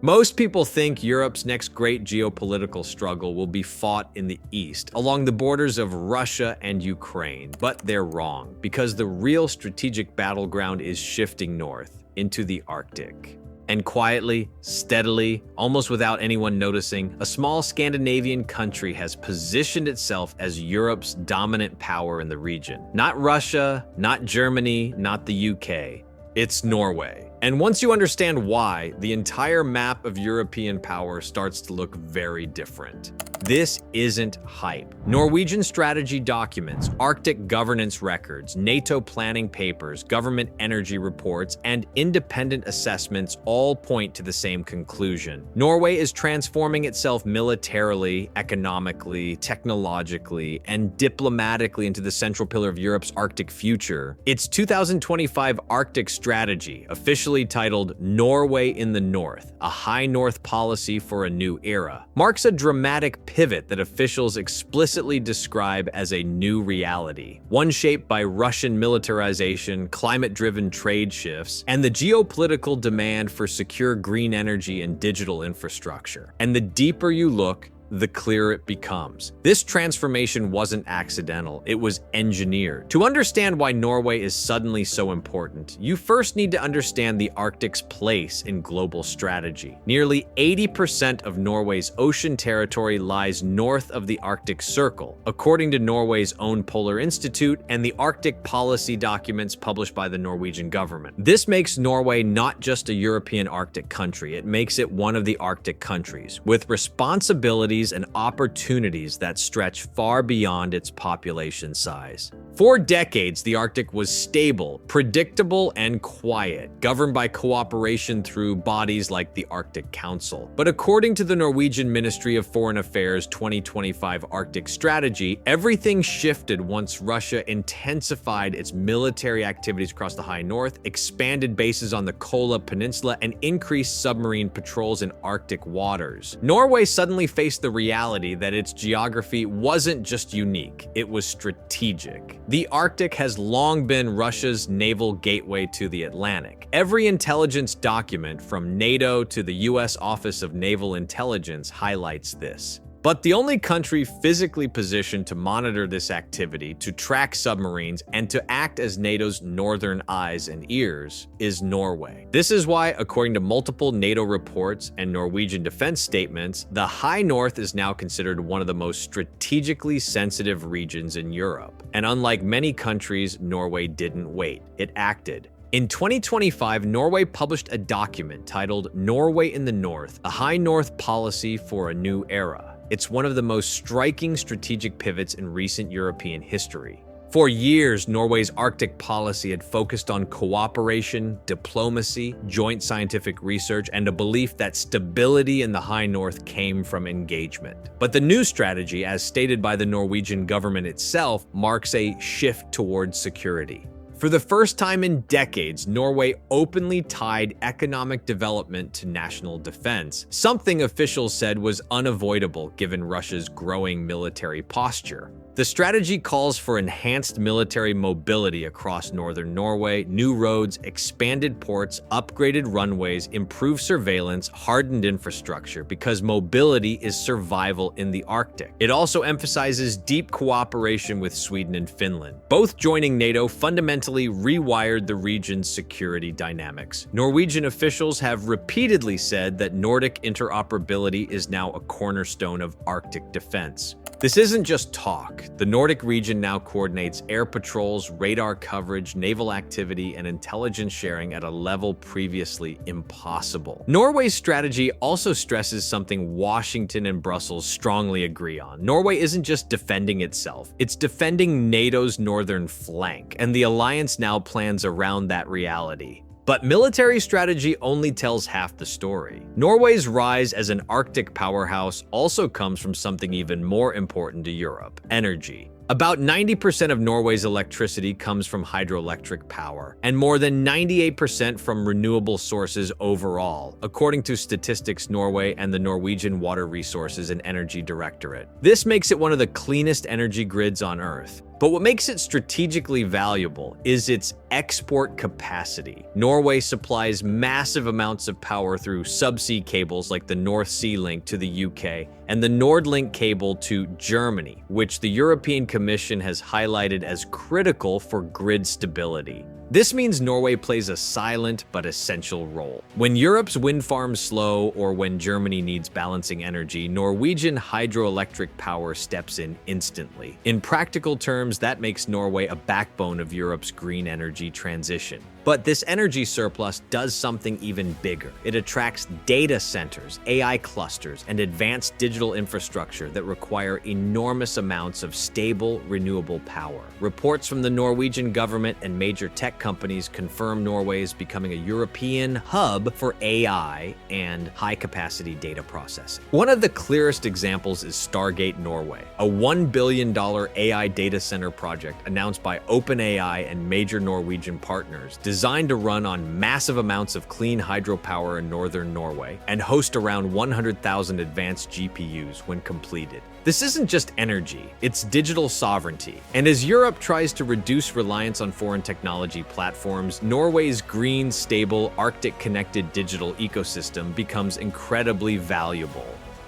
Most people think Europe's next great geopolitical struggle will be fought in the east, along the borders of Russia and Ukraine, but they're wrong, because the real strategic battleground is shifting north into the Arctic. And quietly, steadily, almost without anyone noticing, a small Scandinavian country has positioned itself as Europe's dominant power in the region. Not Russia, not Germany, not the UK. It's Norway. And once you understand why, the entire map of European power starts to look very different. This isn't hype. Norwegian strategy documents, Arctic governance records, NATO planning papers, government energy reports, and independent assessments all point to the same conclusion. Norway is transforming itself militarily, economically, technologically, and diplomatically into the central pillar of Europe's Arctic future. Its 2025 Arctic strategy, officially titled Norway in the North, a high North policy for a new era, marks a dramatic pivot that officials explicitly describe as a new reality, one shaped by Russian militarization, climate-driven trade shifts, and the geopolitical demand for secure green energy and digital infrastructure. And the deeper you look, the clearer it becomes. This transformation wasn't accidental, it was engineered. To understand why Norway is suddenly so important, you first need to understand the Arctic's place in global strategy. Nearly 80% of Norway's ocean territory lies north of the Arctic Circle, according to Norway's own Polar Institute and the Arctic policy documents published by the Norwegian government. This makes Norway not just a European Arctic country, it makes it one of the Arctic countries, with responsibilities and opportunities that stretch far beyond its population size. For decades, the Arctic was stable, predictable, and quiet, governed by cooperation through bodies like the Arctic Council. But according to the Norwegian Ministry of Foreign Affairs' 2025 Arctic strategy, everything shifted once Russia intensified its military activities across the high north, expanded bases on the Kola Peninsula, and increased submarine patrols in Arctic waters. Norway suddenly faced the reality that its geography wasn't just unique, it was strategic. The Arctic has long been Russia's naval gateway to the Atlantic. Every intelligence document from NATO to the US Office of Naval Intelligence highlights this. But the only country physically positioned to monitor this activity, to track submarines, and to act as NATO's northern eyes and ears is Norway. This is why, according to multiple NATO reports and Norwegian defense statements, the High North is now considered one of the most strategically sensitive regions in Europe. And unlike many countries, Norway didn't wait. It acted. In 2025, Norway published a document titled Norway in the North, a High North Policy for a New Era. It's one of the most striking strategic pivots in recent European history. For years, Norway's Arctic policy had focused on cooperation, diplomacy, joint scientific research, and a belief that stability in the High North came from engagement. But the new strategy, as stated by the Norwegian government itself, marks a shift towards security. For the first time in decades, Norway openly tied economic development to national defense, something officials said was unavoidable given Russia's growing military posture. The strategy calls for enhanced military mobility across northern Norway, new roads, expanded ports, upgraded runways, improved surveillance, hardened infrastructure, because mobility is survival in the Arctic. It also emphasizes deep cooperation with Sweden and Finland. Both joining NATO fundamentally rewired the region's security dynamics. Norwegian officials have repeatedly said that Nordic interoperability is now a cornerstone of Arctic defense. This isn't just talk. The Nordic region now coordinates air patrols, radar coverage, naval activity, and intelligence sharing at a level previously impossible. Norway's strategy also stresses something Washington and Brussels strongly agree on. Norway isn't just defending itself, it's defending NATO's northern flank, and the alliance now plans around that reality. But military strategy only tells half the story. Norway's rise as an Arctic powerhouse also comes from something even more important to Europe: energy. About 90% of Norway's electricity comes from hydroelectric power, and more than 98% from renewable sources overall, according to Statistics Norway and the Norwegian Water Resources and Energy Directorate. This makes it one of the cleanest energy grids on Earth. But what makes it strategically valuable is its export capacity. Norway supplies massive amounts of power through subsea cables like the North Sea Link to the UK and the NordLink cable to Germany, which the European Commission has highlighted as critical for grid stability. This means Norway plays a silent but essential role. When Europe's wind farms slow or when Germany needs balancing energy, Norwegian hydroelectric power steps in instantly. In practical terms, that makes Norway a backbone of Europe's green energy transition. But this energy surplus does something even bigger. It attracts data centers, AI clusters, and advanced digital infrastructure that require enormous amounts of stable, renewable power. Reports from the Norwegian government and major tech companies confirm Norway is becoming a European hub for AI and high-capacity data processing. One of the clearest examples is Stargate Norway, a $1 billion AI data center project announced by OpenAI and major Norwegian partners, designed to run on massive amounts of clean hydropower in northern Norway and host around 100,000 advanced GPUs when completed. This isn't just energy, it's digital sovereignty. And as Europe tries to reduce reliance on foreign technology platforms, Norway's green, stable, Arctic-connected digital ecosystem becomes incredibly valuable.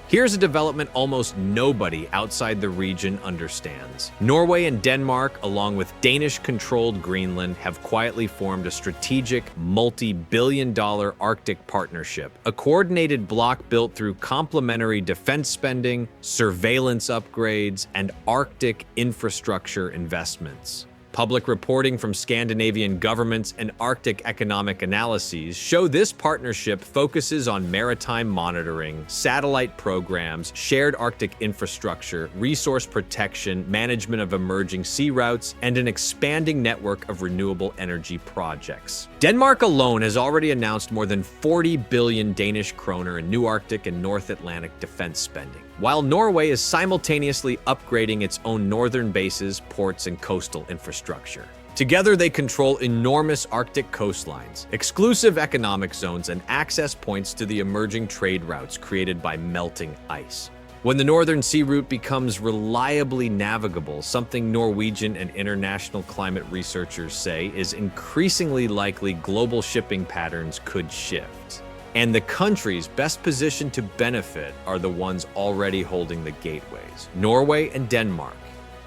Here's a development almost nobody outside the region understands. Norway and Denmark, along with Danish-controlled Greenland, have quietly formed a strategic, multi-billion-dollar Arctic partnership, a coordinated bloc built through complementary defense spending, surveillance upgrades, and Arctic infrastructure investments. Public reporting from Scandinavian governments and Arctic economic analyses show this partnership focuses on maritime monitoring, satellite programs, shared Arctic infrastructure, resource protection, management of emerging sea routes, and an expanding network of renewable energy projects. Denmark alone has already announced more than 40 billion Danish kroner in new Arctic and North Atlantic defense spending, while Norway is simultaneously upgrading its own northern bases, ports, and coastal infrastructure. Together, they control enormous Arctic coastlines, exclusive economic zones, and access points to the emerging trade routes created by melting ice. When the Northern Sea Route becomes reliably navigable, something Norwegian and international climate researchers say is increasingly likely, global shipping patterns could shift. And the countries best positioned to benefit are the ones already holding the gateways: Norway and Denmark.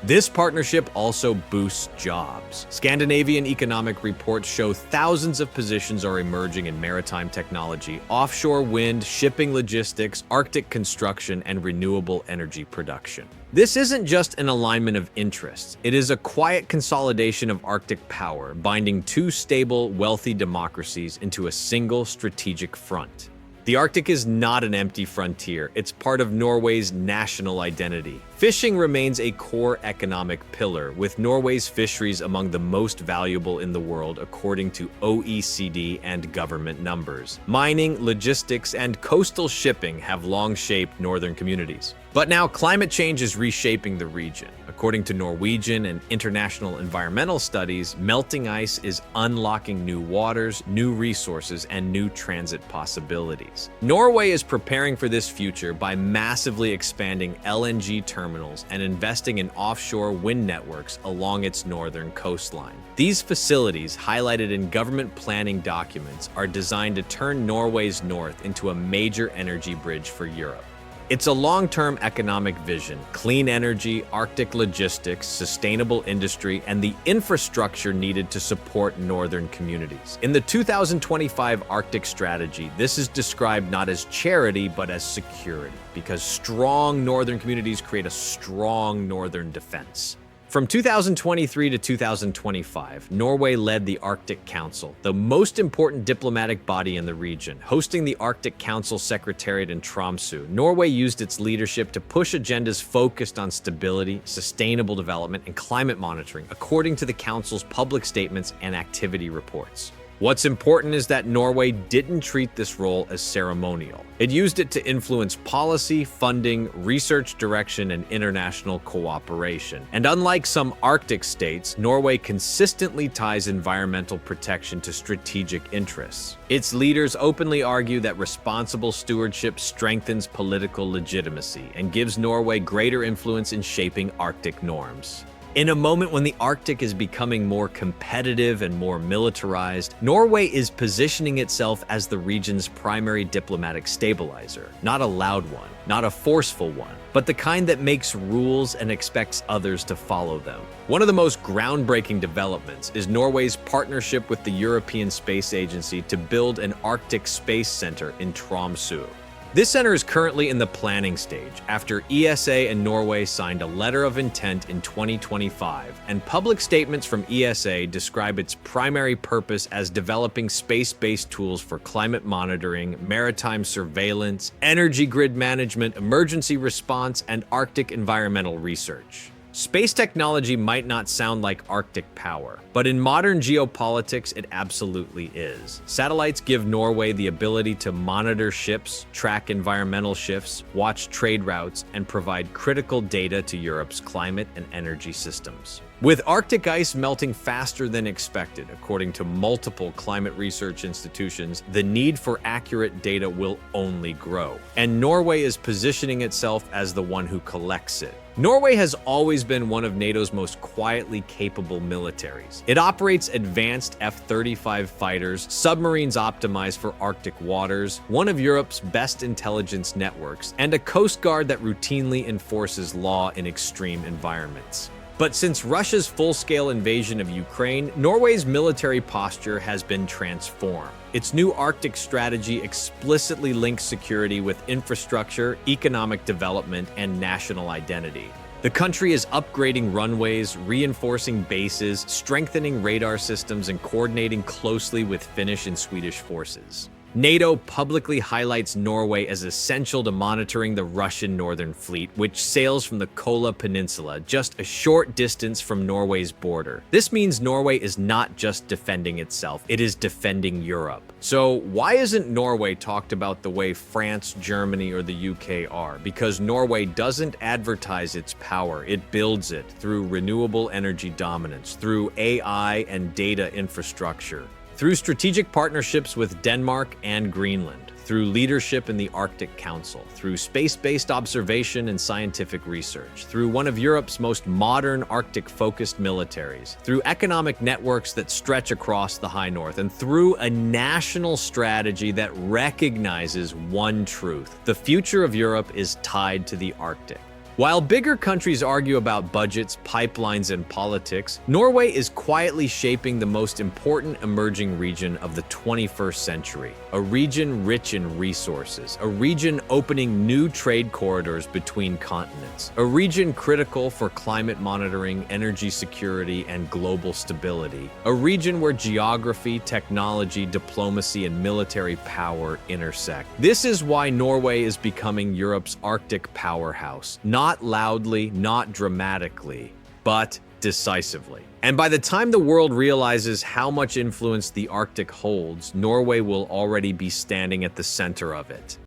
This partnership also boosts jobs. Scandinavian economic reports show thousands of positions are emerging in maritime technology, offshore wind, shipping logistics, Arctic construction, and renewable energy production. This isn't just an alignment of interests. It is a quiet consolidation of Arctic power, binding two stable, wealthy democracies into a single strategic front. The Arctic is not an empty frontier. It's part of Norway's national identity. Fishing remains a core economic pillar, with Norway's fisheries among the most valuable in the world according to OECD and government numbers. Mining, logistics, and coastal shipping have long shaped northern communities. But now climate change is reshaping the region. According to Norwegian and international environmental studies, melting ice is unlocking new waters, new resources, and new transit possibilities. Norway is preparing for this future by massively expanding LNG terminals and investing in offshore wind networks along its northern coastline. These facilities, highlighted in government planning documents, are designed to turn Norway's north into a major energy bridge for Europe. It's a long-term economic vision: clean energy, Arctic logistics, sustainable industry, and the infrastructure needed to support northern communities. In the 2025 Arctic strategy, this is described not as charity, but as security, because strong northern communities create a strong northern defense. From 2023 to 2025, Norway led the Arctic Council, the most important diplomatic body in the region. Hosting the Arctic Council Secretariat in Tromsø, Norway used its leadership to push agendas focused on stability, sustainable development, and climate monitoring, according to the Council's public statements and activity reports. What's important is that Norway didn't treat this role as ceremonial. It used it to influence policy, funding, research direction, and international cooperation. And unlike some Arctic states, Norway consistently ties environmental protection to strategic interests. Its leaders openly argue that responsible stewardship strengthens political legitimacy and gives Norway greater influence in shaping Arctic norms. In a moment when the Arctic is becoming more competitive and more militarized, Norway is positioning itself as the region's primary diplomatic stabilizer. Not a loud one, not a forceful one, but the kind that makes rules and expects others to follow them. One of the most groundbreaking developments is Norway's partnership with the European Space Agency to build an Arctic Space Center in Tromsø. This center is currently in the planning stage after ESA and Norway signed a letter of intent in 2025, and public statements from ESA describe its primary purpose as developing space-based tools for climate monitoring, maritime surveillance, energy grid management, emergency response, and Arctic environmental research. Space technology might not sound like Arctic power, but in modern geopolitics, it absolutely is. Satellites give Norway the ability to monitor ships, track environmental shifts, watch trade routes, and provide critical data to Europe's climate and energy systems. With Arctic ice melting faster than expected, according to multiple climate research institutions, the need for accurate data will only grow, and Norway is positioning itself as the one who collects it. Norway has always been one of NATO's most quietly capable militaries. It operates advanced F-35 fighters, submarines optimized for Arctic waters, one of Europe's best intelligence networks, and a coast guard that routinely enforces law in extreme environments. But since Russia's full-scale invasion of Ukraine, Norway's military posture has been transformed. Its new Arctic strategy explicitly links security with infrastructure, economic development, and national identity. The country is upgrading runways, reinforcing bases, strengthening radar systems, and coordinating closely with Finnish and Swedish forces. NATO publicly highlights Norway as essential to monitoring the Russian Northern Fleet, which sails from the Kola Peninsula, just a short distance from Norway's border. This means Norway is not just defending itself, it is defending Europe. So why isn't Norway talked about the way France, Germany, or the UK are? Because Norway doesn't advertise its power, it builds it through renewable energy dominance, through AI and data infrastructure, through strategic partnerships with Denmark and Greenland, through leadership in the Arctic Council, through space-based observation and scientific research, through one of Europe's most modern Arctic-focused militaries, through economic networks that stretch across the High North, and through a national strategy that recognizes one truth: the future of Europe is tied to the Arctic. While bigger countries argue about budgets, pipelines, and politics, Norway is quietly shaping the most important emerging region of the 21st century, a region rich in resources, a region opening new trade corridors between continents, a region critical for climate monitoring, energy security, and global stability, a region where geography, technology, diplomacy, and military power intersect. This is why Norway is becoming Europe's Arctic powerhouse, not loudly, not dramatically, but decisively. And by the time the world realizes how much influence the Arctic holds, Norway will already be standing at the center of it.